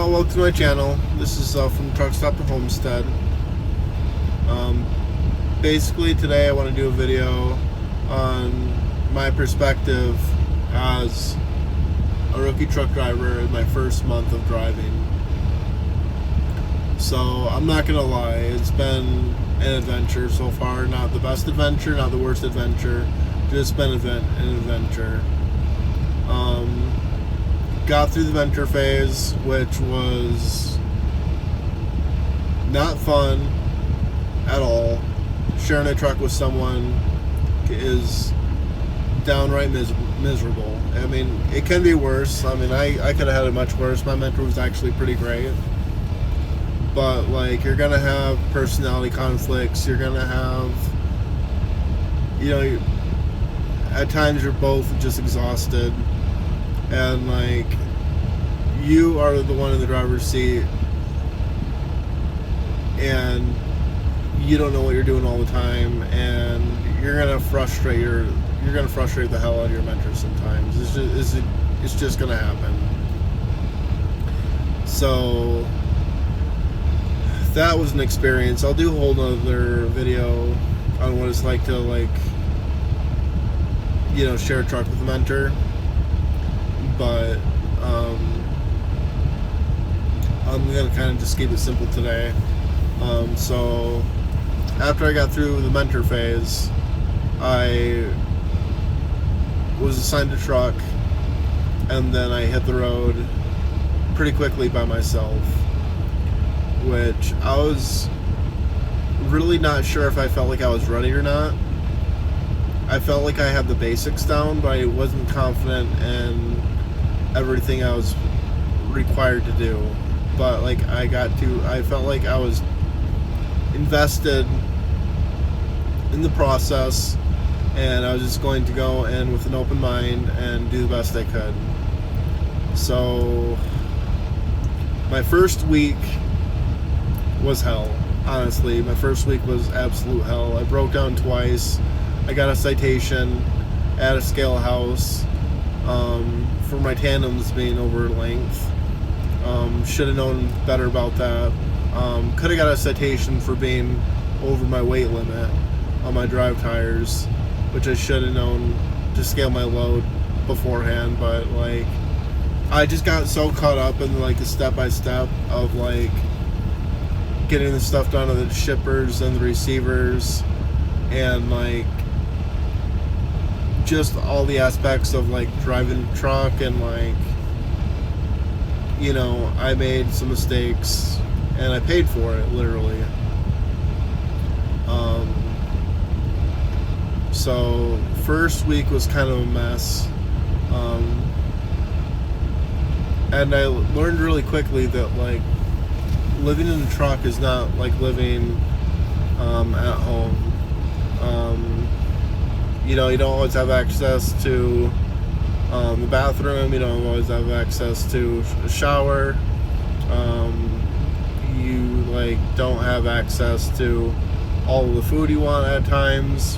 Welcome to my channel. This is from Truck Stop to Homestead. Basically today I want to do a video on my perspective as a rookie truck driver in my first month of driving. So I'm not gonna lie, it's been an adventure so far. Not the best adventure, not the worst adventure, just been an adventure. Got through the venture phase, which was not fun at all. Sharing a truck with someone is downright miserable. I mean, it can be worse. I mean, I could have had it much worse. My mentor was actually pretty great. But, like, you're going to have personality conflicts. You're going to have, at times you're both just exhausted. And, like, you are the one in the driver's seat. And you don't know what you're doing all the time. And you're going to frustrate the hell out of your mentor sometimes. It's just going to happen. So that was an experience. I'll do a whole other video on what it's like to, share a truck with a mentor. But I'm going to kind of just keep it simple today. So after I got through the mentor phase, I was assigned a truck, and then I hit the road pretty quickly by myself, which I was really not sure if I felt like I was ready or not. I felt like I had the basics down, but I wasn't confident in everything I was required to do. But I felt like I was invested in the process, and I was just going to go in with an open mind and do the best I could. So my first week was hell. Honestly, my first week was absolute hell. I broke down twice. I got a citation at a scale house for my tandems being over length. Should have known better about that. Could have got a citation for being over my weight limit on my drive tires, which I should have known to scale my load beforehand. But I just got so caught up in the step-by-step of getting the stuff done to the shippers and the receivers, and just all the aspects of driving a truck, and I made some mistakes and I paid for it, literally. So first week was kind of a mess, and I learned really quickly that living in a truck is not like living at home. You don't always have access to the bathroom. You don't always have access to a shower. You don't have access to all of the food you want at times.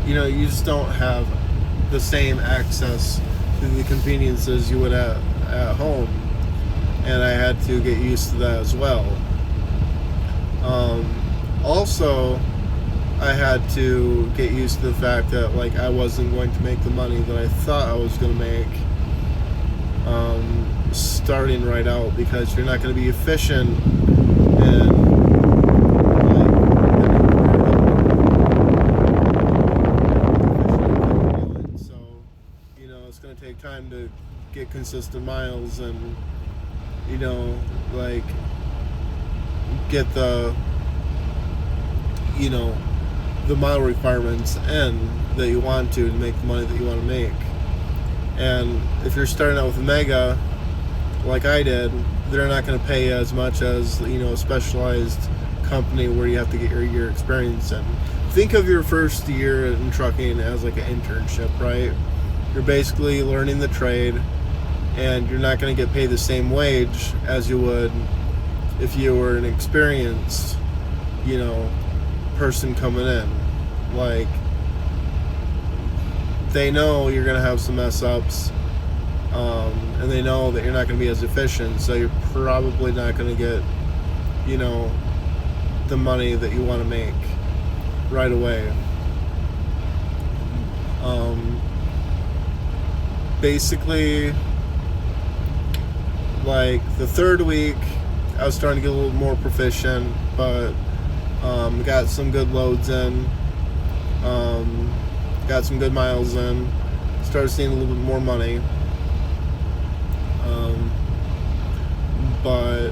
You just don't have the same access to the conveniences you would at home. And I had to get used to that as well. Also, I had to get used to the fact that I wasn't going to make the money that I thought I was going to make starting right out, because you're not going to be efficient and so it's going to take time to get consistent miles and get the the mile requirements in that you want to make the money that you want to make. And if you're starting out with a Mega like I did, they're not going to pay as much as a specialized company where you have to get your experience in. Think of your first year in trucking as an internship, right? You're basically learning the trade, and you're not going to get paid the same wage as you would if you were an experienced person coming in. They know you're going to have some mess ups. and they know that you're not going to be as efficient, so you're probably not going to get, you know, the money that you want to make right away. Basically, like the third week, I was starting to get a little more proficient, but got some good loads in, got some good miles in, started seeing a little bit more money. But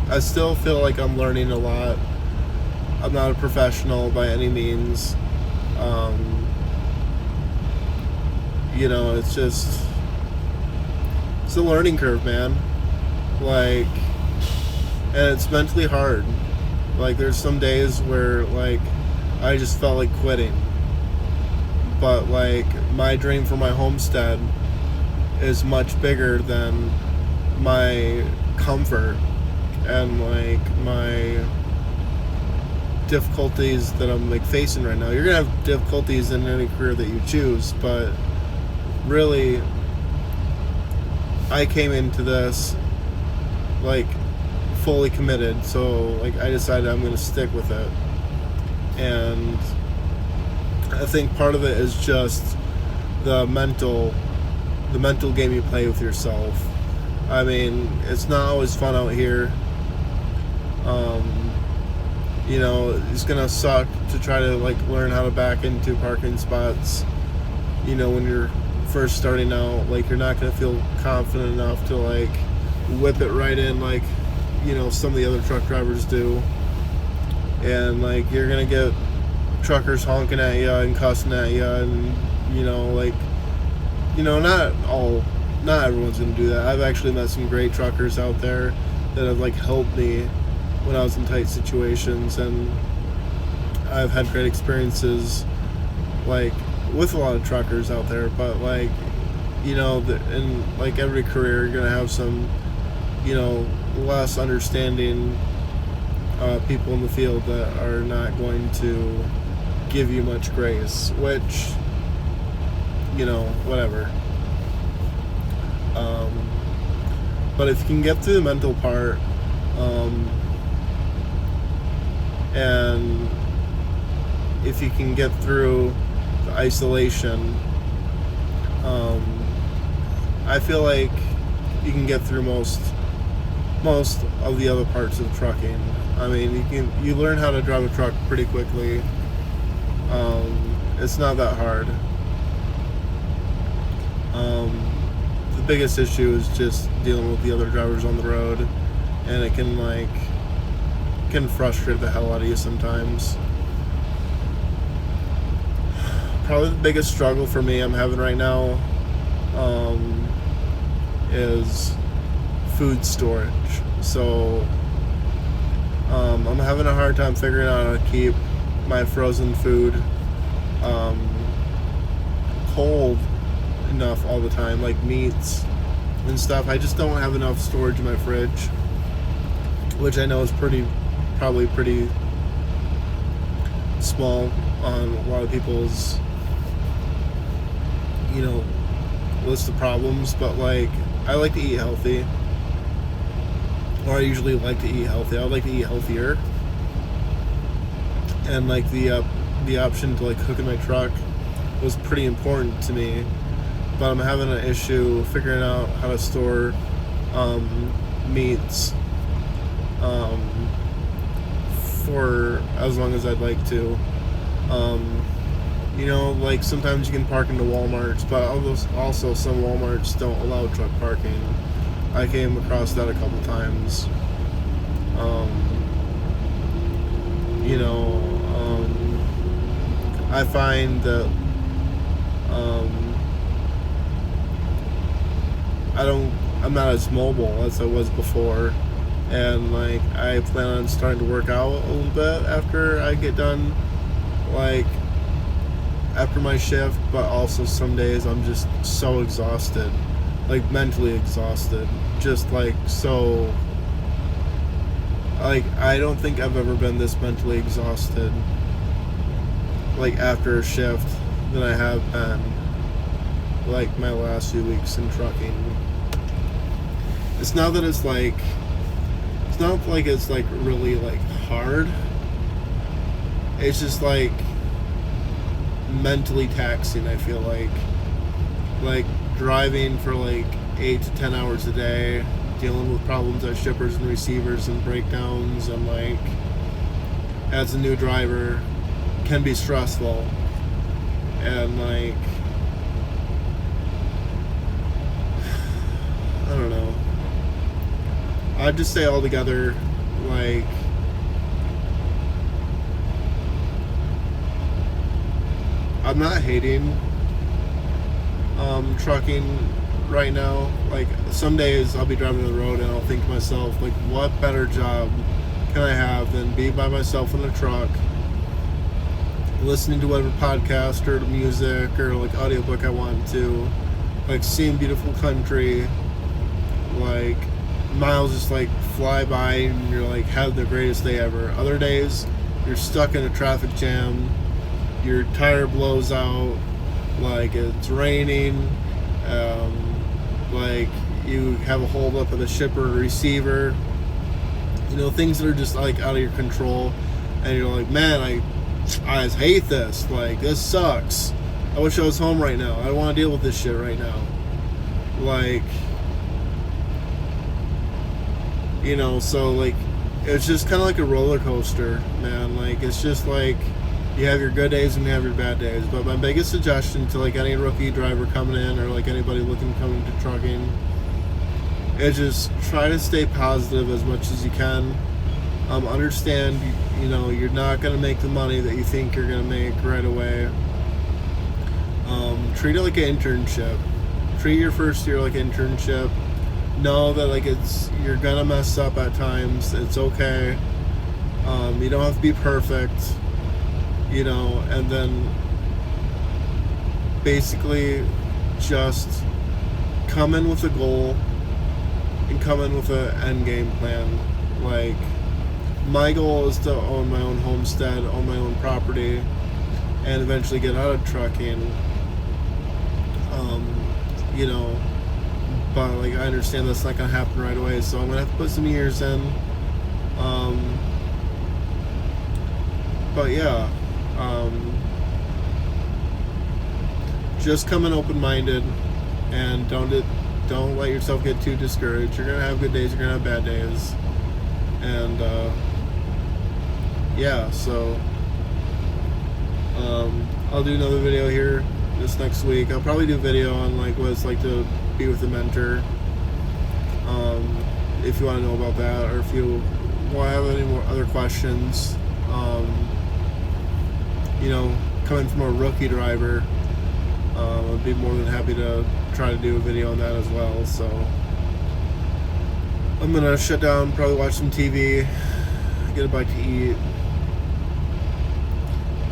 I still feel like I'm learning a lot. I'm not a professional by any means. You know, it's a learning curve, man. Like, and it's mentally hard. Like, there's some days where, like, I just felt like quitting. But, like, my dream for my homestead is much bigger than my comfort and, like, my difficulties that I'm, like, facing right now. You're gonna have difficulties in any career that you choose, but really, I came into this, like, fully committed, so, like, I decided I'm gonna stick with it. And I think part of it is just the mental game you play with yourself. I mean, it's not always fun out here. You know, it's gonna suck to try to, like, learn how to back into parking spots. You know, when you're first starting out, like, you're not gonna feel confident enough to, like, whip it right in, like, you know, some of the other truck drivers do. And, like, you're gonna get truckers honking at you and cussing at you, and, you know, like, you know, not everyone's gonna do that. I've actually met some great truckers out there that have, like, helped me when I was in tight situations, and I've had great experiences, like, with a lot of truckers out there. But, like, you know, in, like, every career, you're gonna have some, you know, less understanding people in the field that are not going to give you much grace, which, you know, whatever. But if you can get through the mental part, and if you can get through the isolation, I feel like you can get through most of the other parts of trucking. I mean, you learn how to drive a truck pretty quickly. It's not that hard. The biggest issue is just dealing with the other drivers on the road, and it can frustrate the hell out of you sometimes. Probably the biggest struggle for me I'm having right now is food storage. So I'm having a hard time figuring out how to keep my frozen food cold enough all the time, like meats and stuff. I just don't have enough storage in my fridge, which I know is probably pretty small on a lot of people's, you know, list of problems. But, like, I like to eat healthy, or I usually like to eat healthy. I would like to eat healthier, and, like, the option to, like, cook in my truck was pretty important to me. But I'm having an issue figuring out how to store meats for as long as I'd like to. You know, like, sometimes you can park into Walmarts, but also some Walmarts don't allow truck parking. I came across that a couple times. You know, I find that I'm not as mobile as I was before, and, like, I plan on starting to work out a little bit after I get done, like, after my shift. But also some days I'm just so exhausted, like, mentally exhausted, just, like, so, like, I don't think I've ever been this mentally exhausted, like, after a shift than I have been. like my last few weeks in trucking. It's not that it's like it's like really like hard. It's just like mentally taxing, I feel like driving for like 8 to 10 hours a day, dealing with problems at shippers and receivers and breakdowns, and like as a new driver can be stressful. And like I don't know, I'd just say altogether, like I'm not hating trucking right now. Like some days I'll be driving on the road and I'll think to myself, like, what better job can I have than be by myself in a truck, listening to whatever podcast or music or like audiobook I want to, like seeing beautiful country, like miles just like fly by and you're like have the greatest day ever. Other days you're stuck in a traffic jam, your tire blows out, like it's raining, like you have a hold up of the shipper or receiver, you know, things that are just like out of your control, and you're like, man, I just hate this, like this sucks, I wish I was home right now, I don't want to deal with this shit right now. Like, you know, so like it's just kind of like a roller coaster, man. Like it's just like you have your good days and you have your bad days. But my biggest suggestion to like any rookie driver coming in, or like anybody looking to come into trucking, is just try to stay positive as much as you can. Understand, you know, you're not going to make the money that you think you're going to make right away. Treat it like an internship. Treat your first year like an internship. Know that like you're going to mess up at times. It's okay. You don't have to be perfect, you know, and then basically just come in with a goal and come in with an end game plan. Like, my goal is to own my own homestead, own my own property, and eventually get out of trucking. You know, but like I understand that's not gonna happen right away, so I'm gonna have to put some years in. But yeah, just come in open-minded, and don't let yourself get too discouraged. You're gonna have good days, you're gonna have bad days, and yeah. So I'll do another video here this next week. I'll probably do a video on like what it's like to be with a mentor. If you want to know about that, or if you want to have any more other questions, you know, coming from a rookie driver, I'd be more than happy to try to do a video on that as well. So I'm gonna shut down, probably watch some TV, get a bite to eat.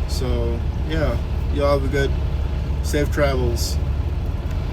So yeah, y'all have a good, safe travels.